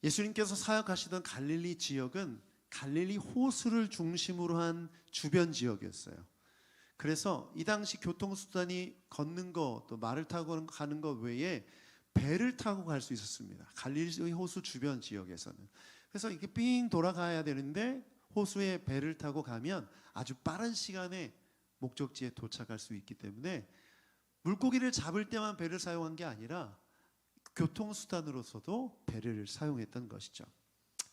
예수님께서 사역하시던 갈릴리 지역은 갈릴리 호수를 중심으로 한 주변 지역이었어요. 그래서 이 당시 교통수단이 걷는 거, 또 말을 타고 가는 것 외에 배를 타고 갈 수 있었습니다. 갈릴리 호수 주변 지역에서는. 그래서 이렇게 삥 돌아가야 되는데 호수에 배를 타고 가면 아주 빠른 시간에 목적지에 도착할 수 있기 때문에 물고기를 잡을 때만 배를 사용한 게 아니라 교통수단으로서도 배를 사용했던 것이죠.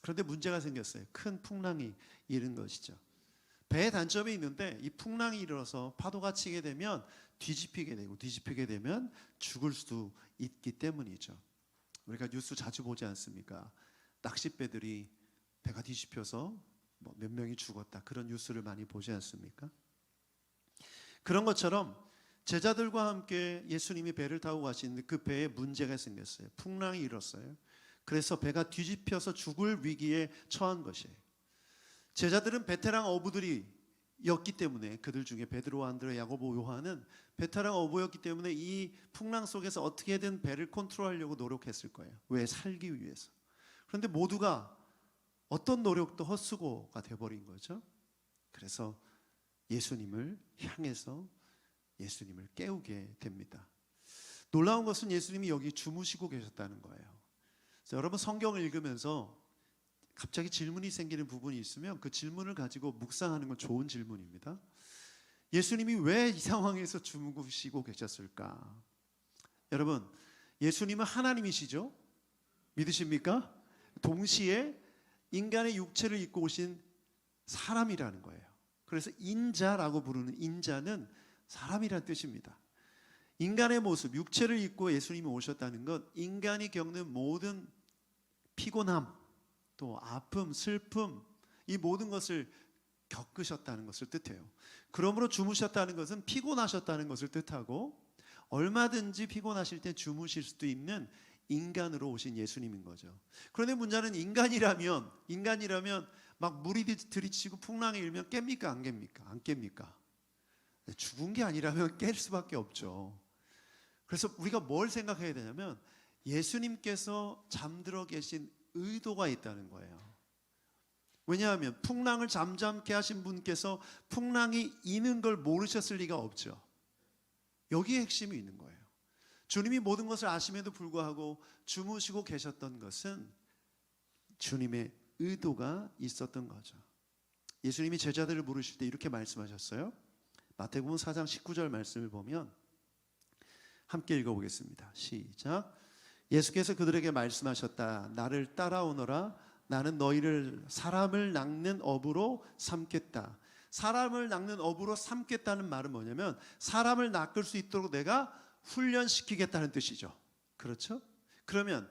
그런데 문제가 생겼어요. 큰 풍랑이 일은 것이죠. 배의 단점이 있는데 이 풍랑이 일어서 파도가 치게 되면 뒤집히게 되고 뒤집히게 되면 죽을 수도 있기 때문이죠. 우리가 뉴스 자주 보지 않습니까? 낚싯배들이 배가 뒤집혀서 몇 명이 죽었다, 그런 뉴스를 많이 보지 않습니까? 그런 것처럼 제자들과 함께 예수님이 배를 타고 가시는데 그 배에 문제가 생겼어요. 풍랑이 일었어요. 그래서 배가 뒤집혀서 죽을 위기에 처한 것이에요. 제자들은 베테랑 어부들이었기 때문에, 그들 중에 베드로, 안드레, 야고보, 요한은 베테랑 어부였기 때문에 이 풍랑 속에서 어떻게든 배를 컨트롤하려고 노력했을 거예요. 왜? 살기 위해서. 그런데 모두가 어떤 노력도 헛수고가 돼버린 거죠. 그래서 예수님을 향해서 예수님을 깨우게 됩니다. 놀라운 것은 예수님이 여기 주무시고 계셨다는 거예요. 여러분, 성경을 읽으면서 갑자기 질문이 생기는 부분이 있으면 그 질문을 가지고 묵상하는 건 좋은 질문입니다. 예수님이 왜 이 상황에서 주무시고 계셨을까? 여러분, 예수님은 하나님이시죠? 믿으십니까? 동시에 인간의 육체를 입고 오신 사람이라는 거예요. 그래서 인자라고 부르는 인자는 사람이란 뜻입니다. 인간의 모습, 육체를 입고 예수님이 오셨다는 것, 인간이 겪는 모든 피곤함, 또 아픔, 슬픔, 이 모든 것을 겪으셨다는 것을 뜻해요. 그러므로 주무셨다는 것은 피곤하셨다는 것을 뜻하고, 얼마든지 피곤하실 때 주무실 수도 있는 인간으로 오신 예수님인 거죠. 그런데 문제는 인간이라면 막 물이 들이치고 풍랑이 일면 깹니까 안 깹니까? 안 깹니까? 죽은 게 아니라면 깰 수밖에 없죠. 그래서 우리가 뭘 생각해야 되냐면 예수님께서 잠들어 계신 의도가 있다는 거예요. 왜냐하면 풍랑을 잠잠케 하신 분께서 풍랑이 이는 걸 모르셨을 리가 없죠. 여기에 핵심이 있는 거예요. 주님이 모든 것을 아심에도 불구하고 주무시고 계셨던 것은 주님의 의도가 있었던 거죠. 예수님이 제자들을 부르실 때 이렇게 말씀하셨어요. 마태복음 4장 19절 말씀을 보면 함께 읽어보겠습니다. 시작. 예수께서 그들에게 말씀하셨다. 나를 따라오너라. 나는 너희를 사람을 낚는 어부로 삼겠다. 사람을 낚는 어부로 삼겠다는 말은 뭐냐면 사람을 낚을 수 있도록 내가 훈련시키겠다는 뜻이죠. 그렇죠? 그러면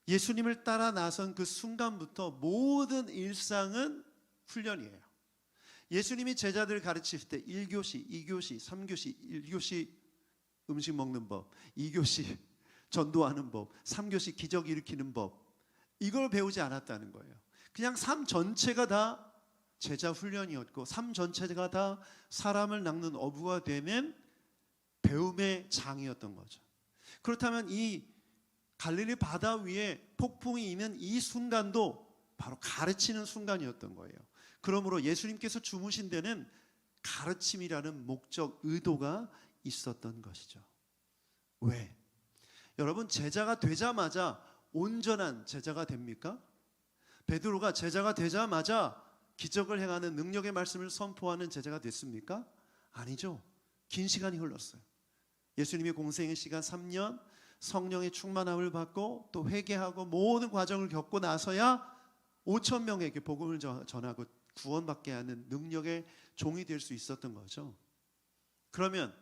예수님을 따라 나선 그 순간부터 모든 일상은 훈련이에요. 예수님이 제자들을 가르칠 때 1교시, 2교시, 3교시, 1교시 음식 먹는 법, 2교시 전도하는 법, 3교시 기적 일으키는 법, 이걸 배우지 않았다는 거예요. 그냥 삶 전체가 다 제자 훈련이었고 삶 전체가 다 사람을 낚는 어부가 되는 배움의 장이었던 거죠. 그렇다면 이 갈릴리 바다 위에 폭풍이 있는 이 순간도 바로 가르치는 순간이었던 거예요. 그러므로 예수님께서 주무신 데는 가르침이라는 목적, 의도가 있었던 것이죠. 왜? 여러분, 제자가 되자마자 온전한 제자가 됩니까? 베드로가 제자가 되자마자 기적을 행하는 능력의 말씀을 선포하는 제자가 됐습니까? 아니죠. 긴 시간이 흘렀어요. 예수님의 공생의 시간 3년, 성령의 충만함을 받고 또 회개하고 모든 과정을 겪고 나서야 5천 명에게 복음을 전하고 구원받게 하는 능력의 종이 될 수 있었던 거죠. 그러면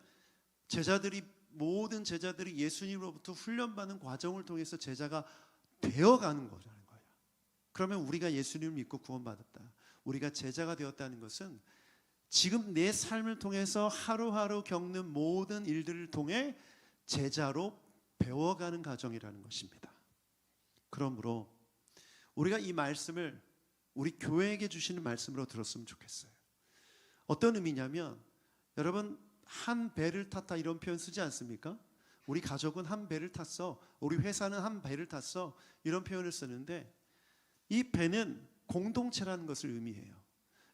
모든 제자들이 예수님으로부터 훈련받는 과정을 통해서 제자가 되어가는 거라는 거예요. 그러면 우리가 예수님을 믿고 구원받았다, 우리가 제자가 되었다는 것은 지금 내 삶을 통해서 하루하루 겪는 모든 일들을 통해 제자로 배워가는 과정이라는 것입니다. 그러므로 우리가 이 말씀을 우리 교회에게 주시는 말씀으로 들었으면 좋겠어요. 어떤 의미냐면, 여러분, 한 배를 탔다 이런 표현 쓰지 않습니까? 우리 가족은 한 배를 탔어. 우리 회사는 한 배를 탔어. 이런 표현을 쓰는데 이 배는 공동체라는 것을 의미해요.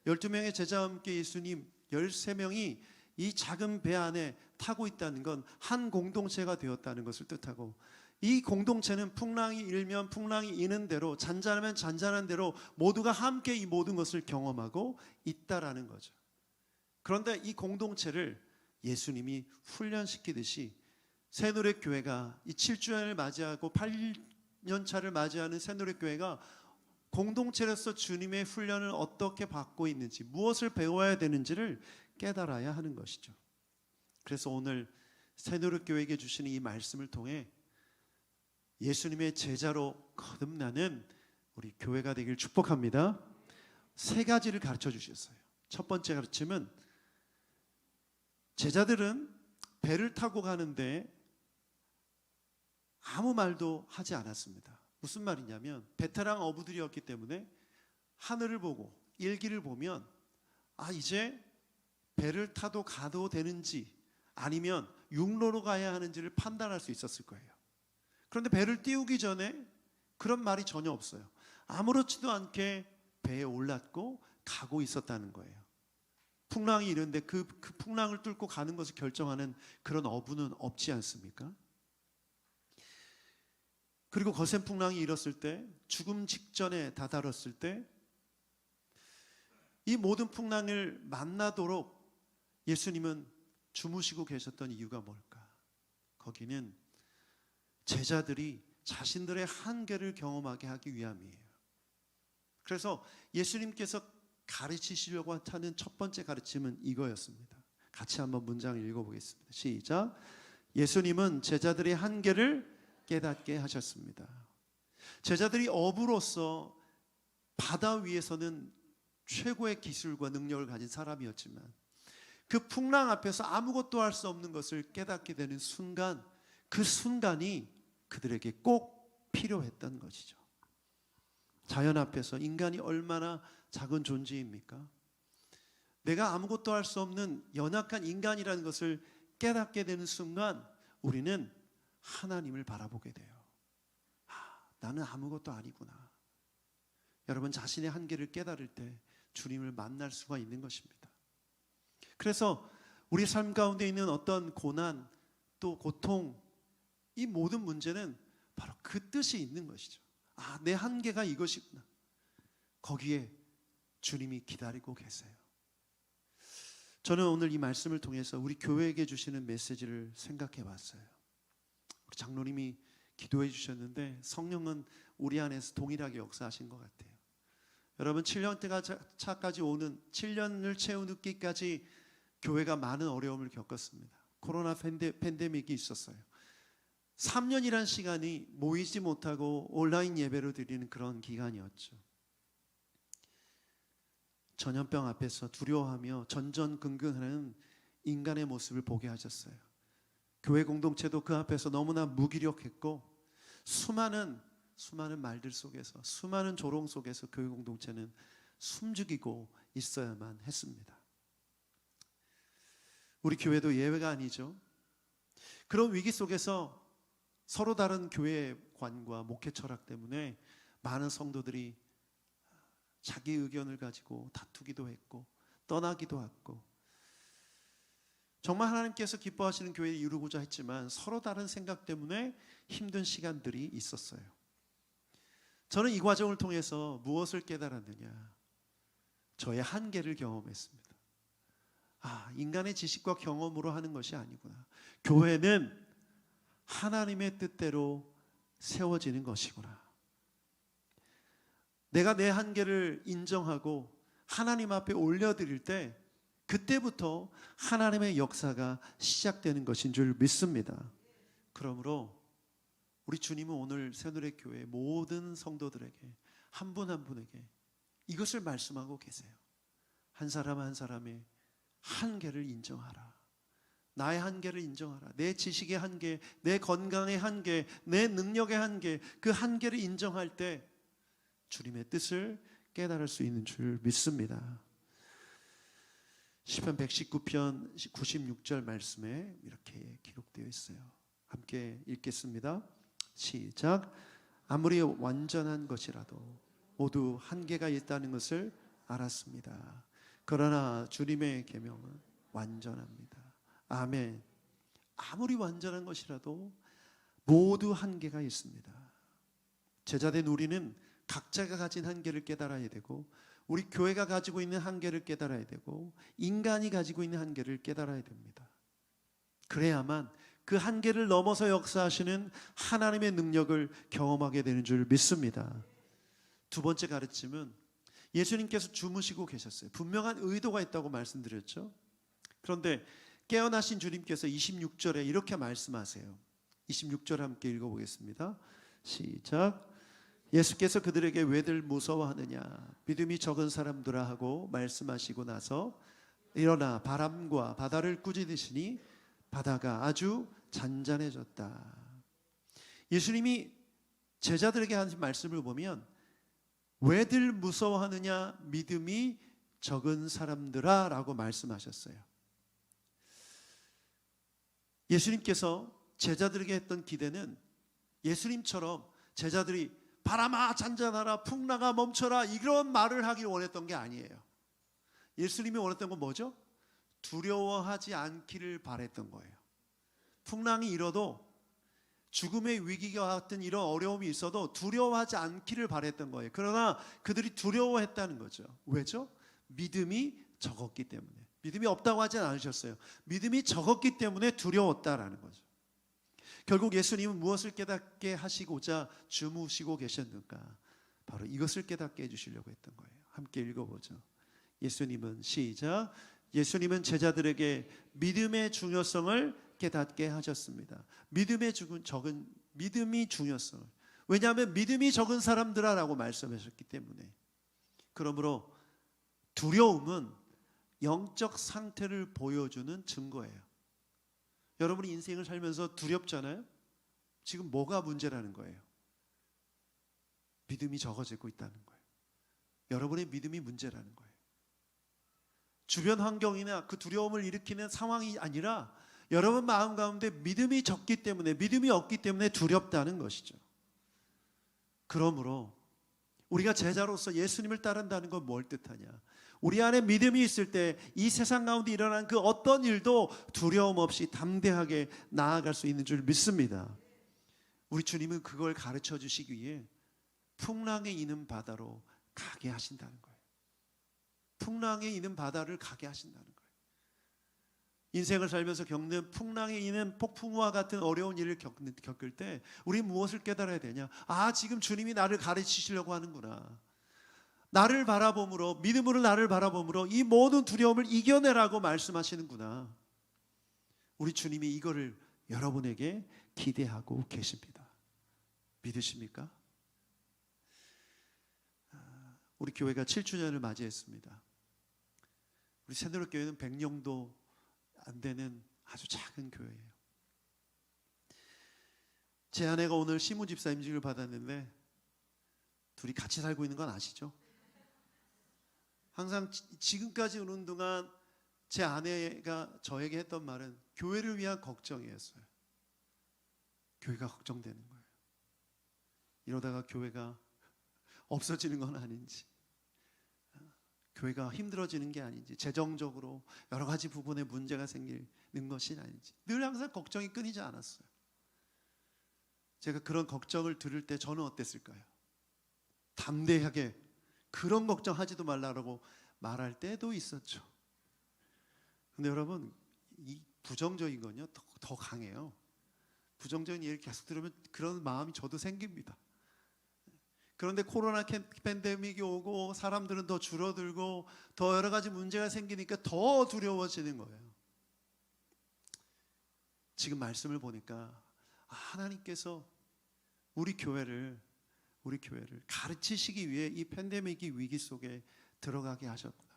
12명의 제자와 함께 예수님 13명이 이 작은 배 안에 타고 있다는 건 한 공동체가 되었다는 것을 뜻하고, 이 공동체는 풍랑이 일면 풍랑이 이는 대로, 잔잔하면 잔잔한 대로 모두가 함께 이 모든 것을 경험하고 있다라는 거죠. 그런데 이 공동체를 예수님이 훈련시키듯이 새누리교회가 이 7주년을 맞이하고 8년차를 맞이하는 새누리교회가 공동체로서 주님의 훈련을 어떻게 받고 있는지, 무엇을 배워야 되는지를 깨달아야 하는 것이죠. 그래서 오늘 새누리교회에게 주시는 이 말씀을 통해 예수님의 제자로 거듭나는 우리 교회가 되길 축복합니다. 세 가지를 가르쳐 주셨어요. 첫 번째 가르침은 제자들은 배를 타고 가는데 아무 말도 하지 않았습니다. 무슨 말이냐면 베테랑 어부들이었기 때문에 하늘을 보고 일기를 보면 이제 배를 타도 가도 되는지 아니면 육로로 가야 하는지를 판단할 수 있었을 거예요. 그런데 배를 띄우기 전에 그런 말이 전혀 없어요. 아무렇지도 않게 배에 올랐고 가고 있었다는 거예요. 풍랑이 이런데 그 풍랑을 뚫고 가는 것을 결정하는 그런 어부는 없지 않습니까? 그리고 거센 풍랑이 일었을 때, 죽음 직전에 다다랐을 때 이 모든 풍랑을 만나도록 예수님은 주무시고 계셨던 이유가 뭘까? 거기는 제자들이 자신들의 한계를 경험하게 하기 위함이에요. 그래서 예수님께서 가르치시려고 하는 첫 번째 가르침은 이거였습니다. 같이 한번 문장을 읽어보겠습니다. 시작. 예수님은 제자들의 한계를 깨닫게 하셨습니다. 제자들이 어부로서 바다 위에서는 최고의 기술과 능력을 가진 사람이었지만 그 풍랑 앞에서 아무것도 할 수 없는 것을 깨닫게 되는 순간, 그 순간이 그들에게 꼭 필요했던 것이죠. 자연 앞에서 인간이 얼마나 작은 존재입니까? 내가 아무것도 할 수 없는 연약한 인간이라는 것을 깨닫게 되는 순간 우리는 하나님을 바라보게 돼요. 나는 아무것도 아니구나. 여러분, 자신의 한계를 깨달을 때 주님을 만날 수가 있는 것입니다. 그래서 우리 삶 가운데 있는 어떤 고난 또 고통, 이 모든 문제는 바로 그 뜻이 있는 것이죠. 내 한계가 이것이구나. 거기에 주님이 기다리고 계세요. 저는 오늘 이 말씀을 통해서 우리 교회에게 주시는 메시지를 생각해 봤어요. 우리 장로님이 기도해 주셨는데 성령은 우리 안에서 동일하게 역사하신 것 같아요. 여러분, 7년대가 차까지 오는 7년을 채우기까지 교회가 많은 어려움을 겪었습니다. 코로나 팬데믹이 있었어요. 3년이란 시간이 모이지 못하고 온라인 예배로 드리는 그런 기간이었죠. 전염병 앞에서 두려워하며 전전긍긍하는 인간의 모습을 보게 하셨어요. 교회 공동체도 그 앞에서 너무나 무기력했고 수많은 말들 속에서, 수많은 조롱 속에서 교회 공동체는 숨죽이고 있어야만 했습니다. 우리 교회도 예외가 아니죠. 그런 위기 속에서 서로 다른 교회관과 목회 철학 때문에 많은 성도들이 자기 의견을 가지고 다투기도 했고 떠나기도 했고, 정말 하나님께서 기뻐하시는 교회를 이루고자 했지만 서로 다른 생각 때문에 힘든 시간들이 있었어요. 저는 이 과정을 통해서 무엇을 깨달았느냐? 저의 한계를 경험했습니다. 인간의 지식과 경험으로 하는 것이 아니구나. 교회는 하나님의 뜻대로 세워지는 것이구나. 내가 내 한계를 인정하고 하나님 앞에 올려드릴 때 그때부터 하나님의 역사가 시작되는 것인 줄 믿습니다. 그러므로 우리 주님은 오늘 새누리교회 모든 성도들에게 한 분 한 분에게 이것을 말씀하고 계세요. 한 사람 한 사람의 한계를 인정하라. 나의 한계를 인정하라. 내 지식의 한계, 내 건강의 한계, 내 능력의 한계, 그 한계를 인정할 때 주님의 뜻을 깨달을 수 있는 줄 믿습니다. 시편 119편 96절 말씀에 이렇게 기록되어 있어요. 함께 읽겠습니다. 시작. 아무리 완전한 것이라도 모두 한계가 있다는 것을 알았습니다. 그러나 주님의 계명은 완전합니다. 아멘. 아무리 완전한 것이라도 모두 한계가 있습니다. 제자된 우리는 각자가 가진 한계를 깨달아야 되고, 우리 교회가 가지고 있는 한계를 깨달아야 되고, 인간이 가지고 있는 한계를 깨달아야 됩니다. 그래야만 그 한계를 넘어서 역사하시는 하나님의 능력을 경험하게 되는 줄 믿습니다. 두 번째 가르침은 예수님께서 주무시고 계셨어요. 분명한 의도가 있다고 말씀드렸죠. 그런데 깨어나신 주님께서 26절에 이렇게 말씀하세요. 26절 함께 읽어보겠습니다. 시작. 예수께서 그들에게 왜들 무서워하느냐, 믿음이 적은 사람들아 하고 말씀하시고 나서 일어나 바람과 바다를 꾸짖으시니 바다가 아주 잔잔해졌다. 예수님이 제자들에게 하신 말씀을 보면 왜들 무서워하느냐, 믿음이 적은 사람들아 라고 말씀하셨어요. 예수님께서 제자들에게 했던 기대는 예수님처럼 제자들이 바람아 잔잔하라, 풍랑아 멈춰라, 이런 말을 하길 원했던 게 아니에요. 예수님이 원했던 건 뭐죠? 두려워하지 않기를 바랬던 거예요. 풍랑이 일어도, 죽음의 위기가 같은 이런 어려움이 있어도 두려워하지 않기를 바랬던 거예요. 그러나 그들이 두려워했다는 거죠. 왜죠? 믿음이 적었기 때문에. 믿음이 없다고 하진 않으셨어요. 믿음이 적었기 때문에 두려웠다라는 거죠. 결국 예수님은 무엇을 깨닫게 하시고자 주무시고 계셨는가? 바로 이것을 깨닫게 해주시려고 했던 거예요. 함께 읽어보죠. 예수님은 시작. 예수님은 제자들에게 믿음의 중요성을 깨닫게 하셨습니다. 믿음이 중요성을. 왜냐하면 믿음이 적은 사람들아라고 말씀하셨기 때문에. 그러므로 두려움은 영적 상태를 보여주는 증거예요. 여러분이 인생을 살면서 두렵잖아요. 지금 뭐가 문제라는 거예요? 믿음이 적어지고 있다는 거예요. 여러분의 믿음이 문제라는 거예요. 주변 환경이나 그 두려움을 일으키는 상황이 아니라 여러분 마음 가운데 믿음이 적기 때문에, 믿음이 없기 때문에 두렵다는 것이죠. 그러므로 우리가 제자로서 예수님을 따른다는 건 뭘 뜻하냐? 우리 안에 믿음이 있을 때 이 세상 가운데 일어난 그 어떤 일도 두려움 없이 담대하게 나아갈 수 있는 줄 믿습니다. 우리 주님은 그걸 가르쳐 주시기 위해 풍랑에 있는 바다로 가게 하신다는 거예요. 풍랑에 있는 바다를 가게 하신다는 거예요. 인생을 살면서 겪는 풍랑에 있는 폭풍우와 같은 어려운 일을 겪을 때 우리 무엇을 깨달아야 되냐? 아, 지금 주님이 나를 가르치시려고 하는구나. 나를 바라봄으로, 믿음으로 나를 바라봄으로 이 모든 두려움을 이겨내라고 말씀하시는구나. 우리 주님이 이거를 여러분에게 기대하고 계십니다. 믿으십니까? 우리 교회가 7주년을 맞이했습니다. 우리 새누리교회는 100명도 안 되는 아주 작은 교회예요. 제 아내가 오늘 시무집사 임직을 받았는데 둘이 같이 살고 있는 건 아시죠? 항상 지금까지 오는 동안 제 아내가 저에게 했던 말은 교회를 위한 걱정이었어요. 교회가 걱정되는 거예요. 이러다가 교회가 없어지는 건 아닌지, 교회가 힘들어지는 게 아닌지, 재정적으로 여러 가지 부분에 문제가 생기는 것이 아닌지 늘 항상 걱정이 끊이지 않았어요. 제가 그런 걱정을 들을 때 저는 어땠을까요? 담대하게 그런 걱정하지도 말라고 말할 때도 있었죠. 근데 여러분, 이 부정적인 건요 더 강해요. 부정적인 얘기를 계속 들으면 그런 마음이 저도 생깁니다. 그런데 코로나 팬데믹이 오고 사람들은 더 줄어들고 더 여러 가지 문제가 생기니까 더 두려워지는 거예요. 지금 말씀을 보니까 하나님께서 우리 교회를 가르치시기 위해 이 팬데믹이 위기 속에 들어가게 하셨구나.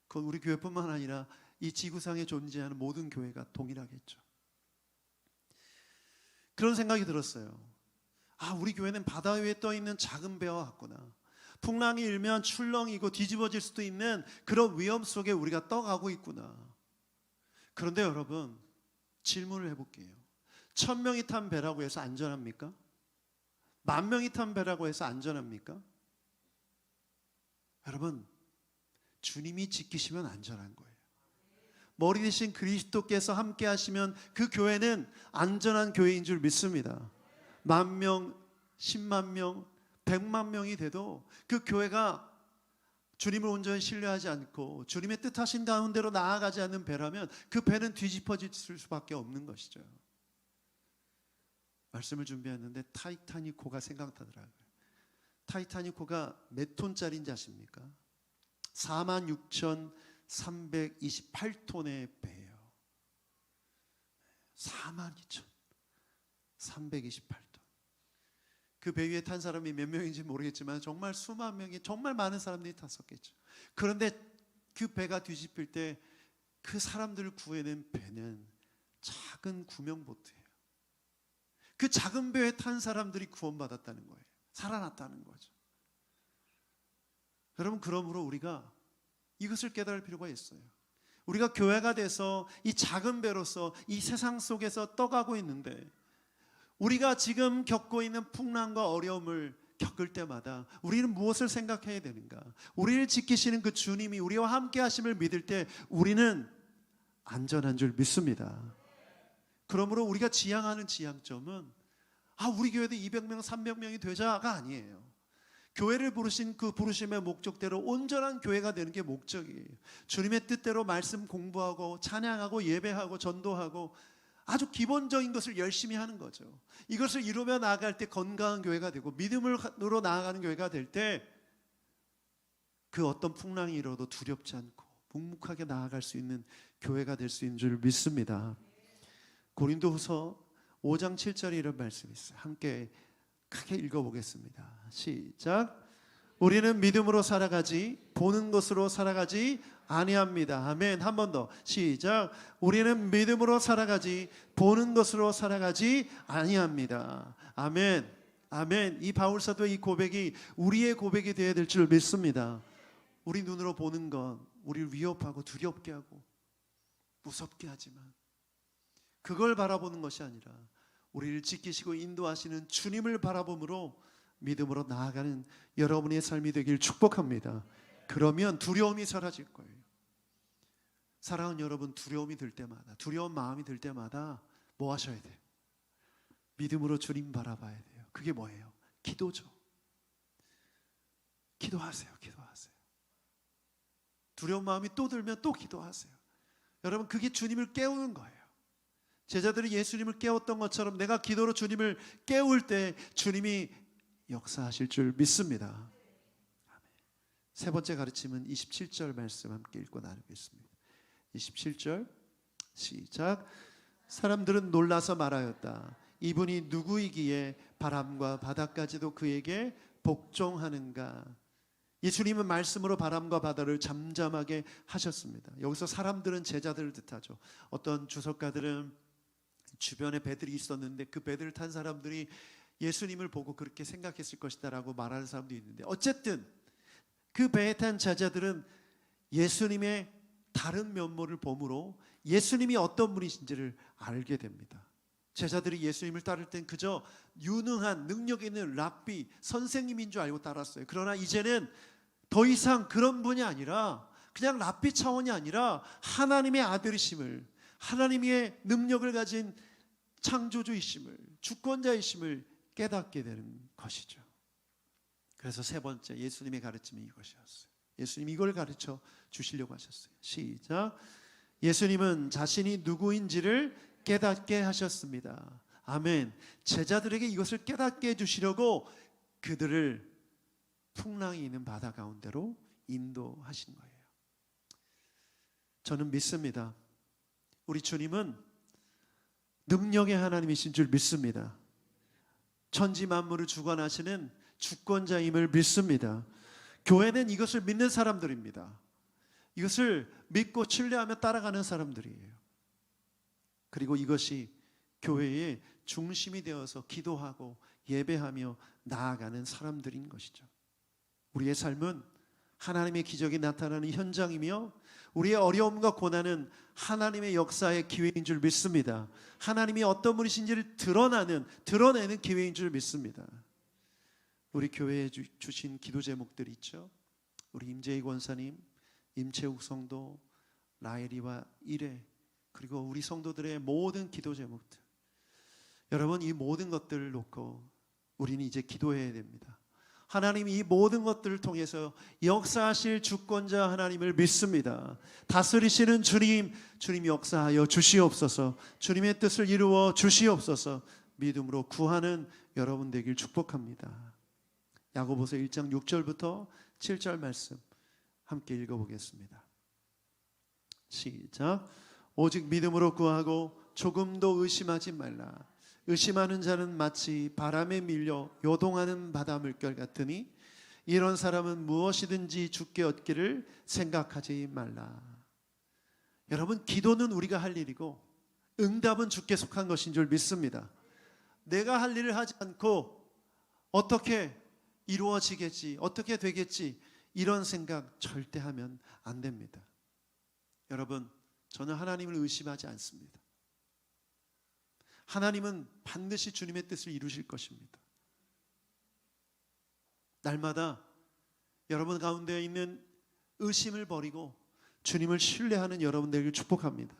그건 우리 교회뿐만 아니라 이 지구상에 존재하는 모든 교회가 동일하겠죠. 그런 생각이 들었어요. 우리 교회는 바다 위에 떠 있는 작은 배와 같구나. 풍랑이 일면 출렁이고 뒤집어질 수도 있는 그런 위험 속에 우리가 떠가고 있구나. 그런데 여러분, 질문을 해볼게요. 1000명이 탄 배라고 해서 안전합니까? 10,000명이 탄 배라고 해서 안전합니까? 여러분, 주님이 지키시면 안전한 거예요. 머리 대신 그리스도께서 함께 하시면 그 교회는 안전한 교회인 줄 믿습니다. 10,000명, 10만 명, 100만 명이 돼도 그 교회가 주님을 온전히 신뢰하지 않고 주님의 뜻하신 가운데로 나아가지 않는 배라면 그 배는 뒤집어질 수밖에 없는 것이죠. 말씀을 준비했는데 타이타닉호가 생각나더라고요. 타이타닉호가 몇 톤짜리인지 아십니까? 46,328톤의 배예요. 42,328톤. 그 배 위에 탄 사람이 몇 명인지 모르겠지만 정말 수만 명이, 정말 많은 사람들이 탔었겠죠. 그런데 그 배가 뒤집힐 때 그 사람들을 구해낸 배는 작은 구명보트예요. 그 작은 배에 탄 사람들이 구원받았다는 거예요. 살아났다는 거죠. 여러분, 그러므로 우리가 이것을 깨달을 필요가 있어요. 우리가 교회가 돼서 이 작은 배로서 이 세상 속에서 떠가고 있는데, 우리가 지금 겪고 있는 풍랑과 어려움을 겪을 때마다 우리는 무엇을 생각해야 되는가? 우리를 지키시는 그 주님이 우리와 함께 하심을 믿을 때 우리는 안전한 줄 믿습니다. 그러므로 우리가 지향하는 지향점은 우리 교회도 200명, 300명이 되자가 아니에요. 교회를 부르신 그 부르심의 목적대로 온전한 교회가 되는 게 목적이에요. 주님의 뜻대로 말씀 공부하고 찬양하고 예배하고 전도하고 아주 기본적인 것을 열심히 하는 거죠. 이것을 이루며 나아갈 때 건강한 교회가 되고 믿음으로 나아가는 교회가 될 때 그 어떤 풍랑이 일어도 두렵지 않고 묵묵하게 나아갈 수 있는 교회가 될 수 있는 줄 믿습니다. 고린도후서 5장 7절에 이런 말씀이 있어요. 함께 크게 읽어보겠습니다. 시작. 우리는 믿음으로 살아가지 보는 것으로 살아가지 아니합니다. 아멘. 한 번 더. 시작. 우리는 믿음으로 살아가지 보는 것으로 살아가지 아니합니다. 아멘. 아멘. 이 바울 사도의 이 고백이 우리의 고백이 되어야 될 줄 믿습니다. 우리 눈으로 보는 것, 우리를 위협하고 두렵게 하고 무섭게 하지만 그걸 바라보는 것이 아니라 우리를 지키시고 인도하시는 주님을 바라봄으로 믿음으로 나아가는 여러분의 삶이 되길 축복합니다. 그러면 두려움이 사라질 거예요. 사랑하는 여러분, 두려움이 들 때마다, 두려운 마음이 들 때마다 뭐 하셔야 돼요? 믿음으로 주님 바라봐야 돼요. 그게 뭐예요? 기도죠. 기도하세요. 기도하세요. 두려운 마음이 또 들면 또 기도하세요. 여러분, 그게 주님을 깨우는 거예요. 제자들이 예수님을 깨웠던 것처럼 내가 기도로 주님을 깨울 때 주님이 역사하실 줄 믿습니다. 세 번째 가르침은 27절 말씀 함께 읽고 나누겠습니다. 27절 시작. 사람들은 놀라서 말하였다. 이분이 누구이기에 바람과 바다까지도 그에게 복종하는가. 예수님은 말씀으로 바람과 바다를 잠잠하게 하셨습니다. 여기서 사람들은 제자들을 뜻하죠. 어떤 주석가들은 주변에 배들이 있었는데 그 배들을 탄 사람들이 예수님을 보고 그렇게 생각했을 것이다 라고 말하는 사람도 있는데, 어쨌든 그 배에 탄 제자들은 예수님의 다른 면모를 보므로 예수님이 어떤 분이신지를 알게 됩니다. 제자들이 예수님을 따를 땐 그저 유능한 능력 있는 랍비 선생님인 줄 알고 따랐어요. 그러나 이제는 더 이상 그런 분이 아니라, 그냥 랍비 차원이 아니라 하나님의 아들이심을, 하나님의 능력을 가진 창조주이심을, 주권자이심을 깨닫게 되는 것이죠. 그래서 세 번째 예수님의 가르침이 이것이었어요. 예수님이 이걸 가르쳐 주시려고 하셨어요. 시작. 예수님은 자신이 누구인지를 깨닫게 하셨습니다. 아멘. 제자들에게 이것을 깨닫게 해주시려고 그들을 풍랑이 있는 바다 가운데로 인도하신 거예요. 저는 믿습니다. 우리 주님은 능력의 하나님이신 줄 믿습니다. 천지 만물을 주관하시는 주권자임을 믿습니다. 교회는 이것을 믿는 사람들입니다. 이것을 믿고 신뢰하며 따라가는 사람들이에요. 그리고 이것이 교회의 중심이 되어서 기도하고 예배하며 나아가는 사람들인 것이죠. 우리의 삶은 하나님의 기적이 나타나는 현장이며 우리의 어려움과 고난은 하나님의 역사의 기회인 줄 믿습니다. 하나님이 어떤 분이신지를 드러내는 기회인 줄 믿습니다. 우리 교회에 주신 기도 제목들이 있죠. 우리 임재희 권사님, 임채욱 성도, 라엘이와 이래, 그리고 우리 성도들의 모든 기도 제목들, 여러분 이 모든 것들을 놓고 우리는 이제 기도해야 됩니다. 하나님이 이 모든 것들을 통해서 역사하실 주권자 하나님을 믿습니다. 다스리시는 주님, 주님이 역사하여 주시옵소서. 주님의 뜻을 이루어 주시옵소서. 믿음으로 구하는 여러분 되길 축복합니다. 야고보서 1장 6절부터 7절 말씀 함께 읽어보겠습니다. 시작. 오직 믿음으로 구하고 조금도 의심하지 말라. 의심하는 자는 마치 바람에 밀려 요동하는 바다 물결 같으니 이런 사람은 무엇이든지 주께 얻기를 생각하지 말라. 여러분, 기도는 우리가 할 일이고 응답은 주께 속한 것인 줄 믿습니다. 내가 할 일을 하지 않고 어떻게 이루어지겠지, 어떻게 되겠지, 이런 생각 절대 하면 안 됩니다. 여러분, 저는 하나님을 의심하지 않습니다. 하나님은 반드시 주님의 뜻을 이루실 것입니다. 날마다 여러분 가운데 있는 의심을 버리고 주님을 신뢰하는 여러분 되기를 축복합니다.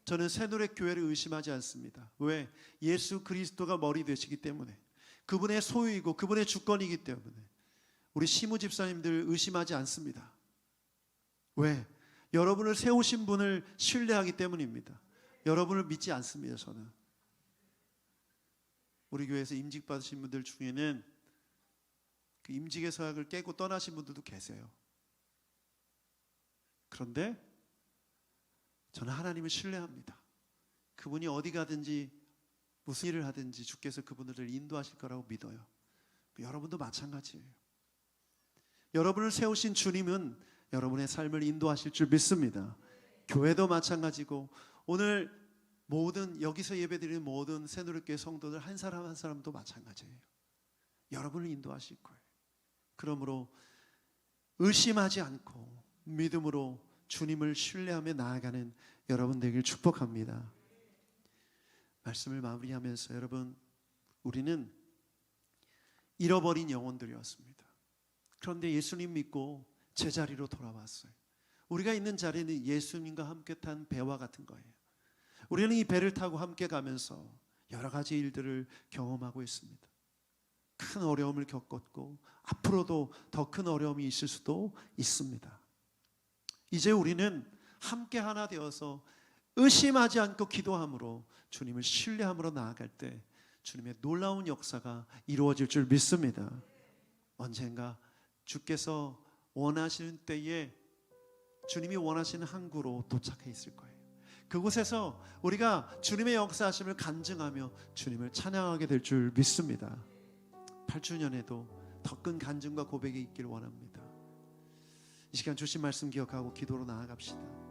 저는 새노래교회를 의심하지 않습니다. 왜? 예수 그리스도가 머리 되시기 때문에, 그분의 소유이고 그분의 주권이기 때문에 우리 시무 집사님들 의심하지 않습니다. 왜? 여러분을 세우신 분을 신뢰하기 때문입니다. 여러분을 믿지 않습니다. 저는 우리 교회에서 임직 받으신 분들 중에는 그 임직의 서약을 깨고 떠나신 분들도 계세요. 그런데 저는 하나님을 신뢰합니다. 그분이 어디 가든지 무슨 일을 하든지 주께서 그분들을 인도하실 거라고 믿어요. 여러분도 마찬가지예요. 여러분을 세우신 주님은 여러분의 삶을 인도하실 줄 믿습니다. 교회도 마찬가지고 오늘 모든 여기서 예배드리는 모든 새누리교회 성도들 한 사람 한 사람도 마찬가지예요. 여러분을 인도하실 거예요. 그러므로 의심하지 않고 믿음으로 주님을 신뢰하며 나아가는 여러분 되길 축복합니다. 말씀을 마무리하면서 여러분, 우리는 잃어버린 영혼들이었습니다. 그런데 예수님 믿고 제자리로 돌아왔어요. 우리가 있는 자리는 예수님과 함께 탄 배와 같은 거예요. 우리는 이 배를 타고 함께 가면서 여러 가지 일들을 경험하고 있습니다. 큰 어려움을 겪었고 앞으로도 더 큰 어려움이 있을 수도 있습니다. 이제 우리는 함께 하나 되어서 의심하지 않고 기도함으로 주님을 신뢰함으로 나아갈 때 주님의 놀라운 역사가 이루어질 줄 믿습니다. 언젠가 주께서 원하시는 때에 주님이 원하시는 항구로 도착해 있을 거예요. 그곳에서 우리가 주님의 역사하심을 간증하며 주님을 찬양하게 될 줄 믿습니다. 8주년에도 더 큰 간증과 고백이 있기를 원합니다. 이 시간 주신 말씀 기억하고 기도로 나아갑시다.